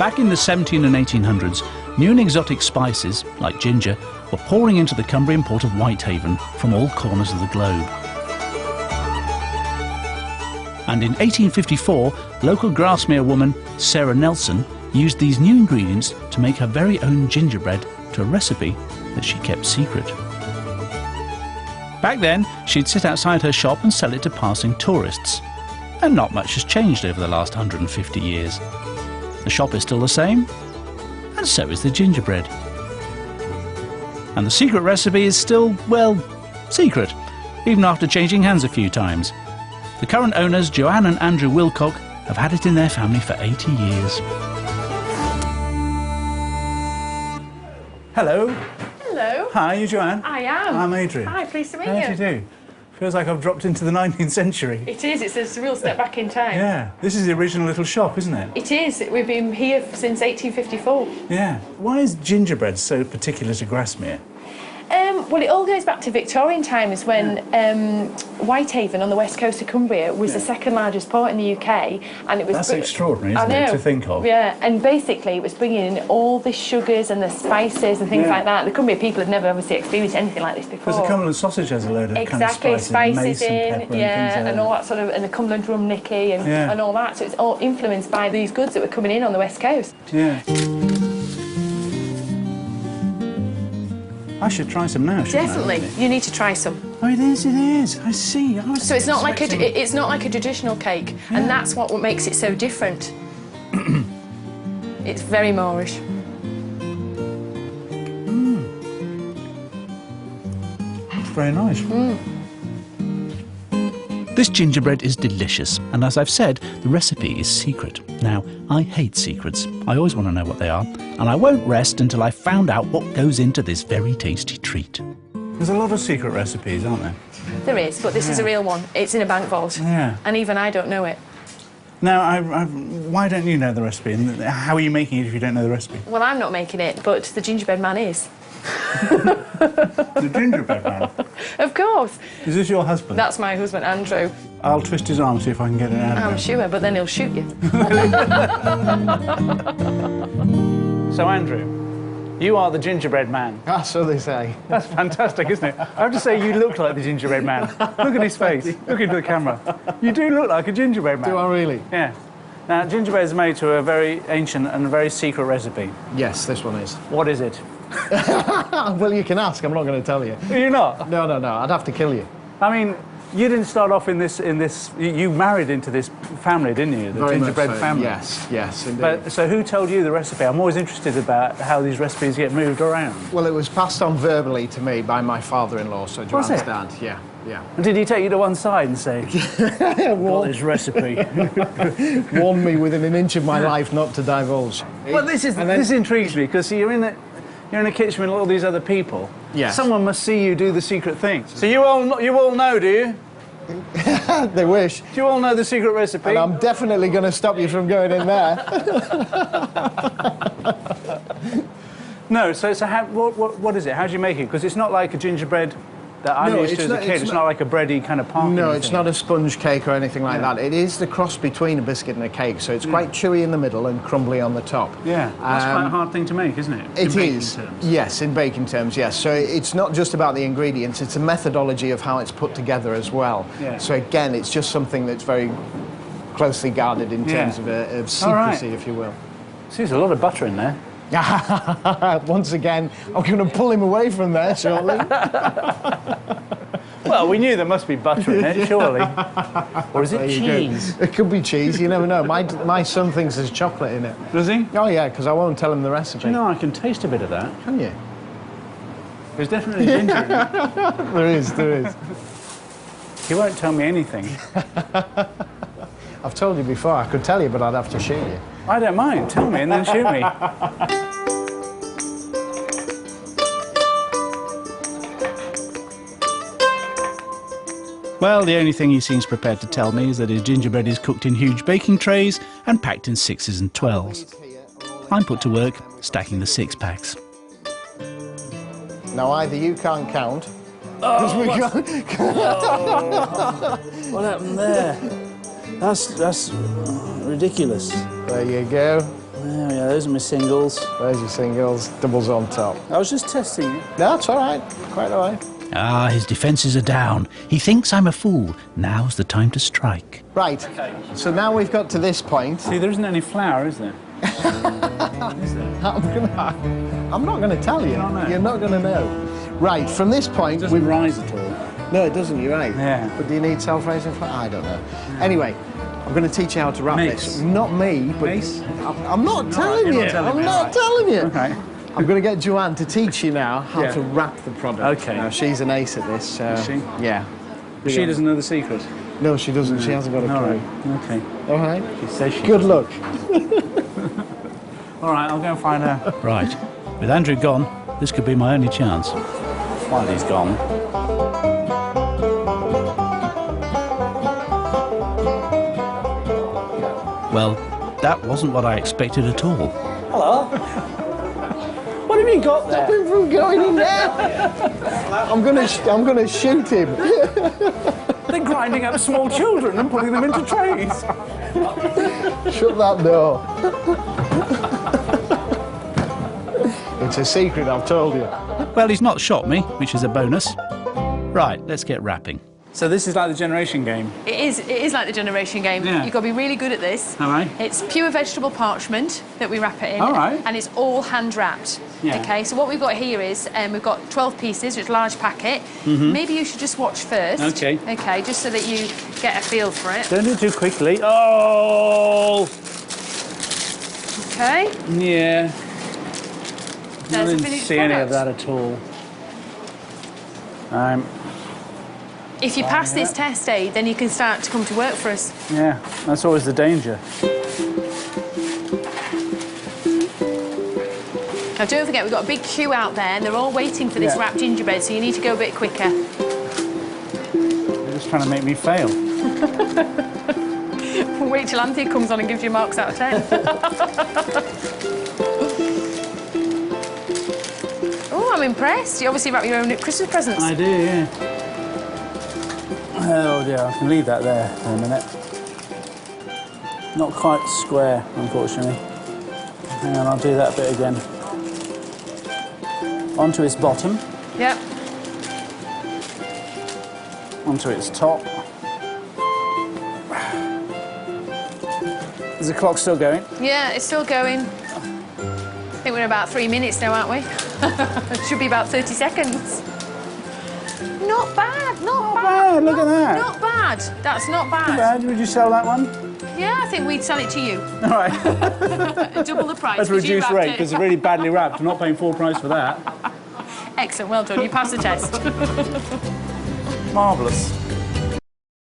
Back in the 17 and 1800s, new and exotic spices, like ginger, were pouring into the Cumbrian port of Whitehaven from all corners of the globe. And in 1854, local Grasmere woman Sarah Nelson used these new ingredients to make her very own gingerbread to a recipe that she kept secret. Back then, she'd sit outside her shop and sell it to passing tourists. And not much has changed over the last 150 years. The shop is still the same, and so is the gingerbread. And the secret recipe is still, well, secret, even after changing hands a few times. The current owners, Joanne and Andrew Wilcock, have had it in their family for 80 years. Hello. Hello. Hi, you Joanne? I am. I'm Adrian. Hi, pleased to meet you. How do you do? Feels like I've dropped into the 19th century. It is, it's a real step back in time. Yeah, this is the original little shop, isn't it? It is, we've been here since 1854. Yeah. Why is gingerbread so particular to Grasmere? Well, it all goes back to Victorian times when Whitehaven on the west coast of Cumbria was the second largest port in the UK, and it was... That's extraordinary, isn't it, to think of? Yeah, and basically it was bringing in all the sugars and the spices and things like that. The Cumbria people had never obviously experienced anything like this before. Because the Cumberland sausage has a load of kind of spices in, and pepper and things and all that sort of, and the Cumberland rum nicky and all that. So it's all influenced by these goods that were coming in on the west coast. Yeah. I should try some now, shouldn't Definitely. You need to try some. Oh, it is, it is. I see. So it's not like a traditional cake, and that's what makes it so different. It's very Moorish. It's very nice. This gingerbread is delicious, and as I've said, the recipe is secret. Now, I hate secrets. I always want to know what they are, and I won't rest until I've found out what goes into this very tasty treat. There's a lot of secret recipes, aren't there? There is, but this is a real one. It's in a bank vault. Yeah. And even I don't know it. Now, why don't you know the recipe? And how are you making it if you don't know the recipe? Well, I'm not making it, but the Gingerbread Man is. The Gingerbread Man? Of course. Is this your husband? That's my husband, Andrew. I'll twist his arm, see if I can get it out of him. I'm sure, but then he'll shoot you. So, Andrew, you are the Gingerbread Man. Ah, so they say. That's fantastic, isn't it? I have to say, you look like the Gingerbread Man. Look at his face. Look into the camera. You do look like a gingerbread man. Do I really? Yeah. Now, gingerbread is made to a very ancient and a very secret recipe. Yes, this one is. What is it? Well, you can ask. I'm not going to tell you. Are you not? No, no, no. I'd have to kill you. I mean, you didn't start off in this. You married into this family, didn't you? The Very gingerbread much so. family. Yes, yes, indeed. But, so who told you the recipe? I'm always interested about how these recipes get moved around. Well, it was passed on verbally to me by my father-in-law, so Joanne's Was it? dad. Yeah, yeah. And did he take you to one side and say, "Got this recipe"? Warned me within an inch of my life not to divulge. Well, this intrigues me because you're in a kitchen with all these other people. Yes. Someone must see you do the secret thing. So you all know, do you? They wish. Do you all know the secret recipe? And I'm definitely going to stop you from going in there. No. So what is it? How do you make it? Because it's not like a gingerbread that I'm used to as a kid. It's not like a bready kind of party. No, it's not a sponge cake or anything like that. It is the cross between a biscuit and a cake, so it's quite chewy in the middle and crumbly on the top. Yeah, that's quite a hard thing to make, isn't it? It is. Yes, in baking terms, yes. So it's not just about the ingredients, it's a methodology of how it's put together as well. Yeah. So again, it's just something that's very closely guarded in terms of secrecy, if you will. See, there's a lot of butter in there. Once again, I'm going to pull him away from there shortly. Well, we knew there must be butter in it, surely. Or is it cheese? It could be cheese, you never know. My son thinks there's chocolate in it. Does he? Oh, yeah, because I won't tell him the recipe. Do you know, I can taste a bit of that. Can you? There's definitely ginger in it. There is. He won't tell me anything. I've told you before, I could tell you, but I'd have to shoot you. I don't mind. Tell me and then shoot me. Well, the only thing he seems prepared to tell me is that his gingerbread is cooked in huge baking trays and packed in 6s and 12s. I'm put to work stacking the 6-packs. Now, either you can't count... What happened there? That's ridiculous. There you go. There we are. those are my singles. There's your singles, doubles on top. I was just testing you. That's all right, quite all right. Ah, his defences are down. He thinks I'm a fool. Now's the time to strike. Right, so now we've got to this point. See, there isn't any flour, is there? I'm not going to tell you. No. You're not going to know. Right, from this point... It doesn't rise at all. No, it doesn't, you're right. Yeah. But do you need self-raising flour? I don't know. Anyway, I'm going to teach you how to wrap this. Not me, but... Mace? I'm not telling you. I'm not telling you. Okay. I'm going to get Joanne to teach you now how to wrap the product. Okay. Now, she's an ace at this. Is she? Yeah. She doesn't know the secret? No, she doesn't. She hasn't got a clue. All right. Okay. All right? She says she Good luck. All right, I'll go and find her. Right. With Andrew gone, this could be my only chance. While he's gone. Well, that wasn't what I expected at all. Hello. What have you got there? Stop him from going in there. I'm gonna shoot him. They're grinding up small children and putting them into trays. Shut that door. It's a secret, I've told you. Well, he's not shot me, which is a bonus. Right, let's get wrapping. So this is like the generation game. It is like the generation game. Yeah. You've got to be really good at this. All right. It's pure vegetable parchment that we wrap it in. All right. And it's all hand wrapped. Yeah. Okay, so what we've got here is we've got 12 pieces, it's a large packet. Maybe you should just watch first. Okay. Okay, just so that you get a feel for it. Don't do it too quickly. Oh! Okay. Yeah. I There's a didn't finished see any of product. that at all. If you pass this test, Ade, then you can start to come to work for us. Yeah, that's always the danger. Now, don't forget, we've got a big queue out there, and they're all waiting for this wrapped gingerbread, so you need to go a bit quicker. You're just trying to make me fail. Wait till Anthony comes on and gives you marks out of 10. Oh, I'm impressed. You obviously wrap your own Christmas presents. I do, yeah. Oh dear, I can leave that there for a minute. Not quite square, unfortunately. Hang on, I'll do that bit again. Onto its bottom, Yep. onto its top. Is the clock still going? Yeah, it's still going. I think we're about 3 minutes now, aren't we? It should be about 30 seconds. Not bad, not bad. Look at that. Not bad. That's not bad. Bad, would you sell that one? Yeah, I think we'd sell it to you. All right. Double the price. That's a 'cause you reduced wrapped rate it. because it's really badly wrapped. I'm not paying full price for that. Excellent, well done. You passed the test. Marvellous.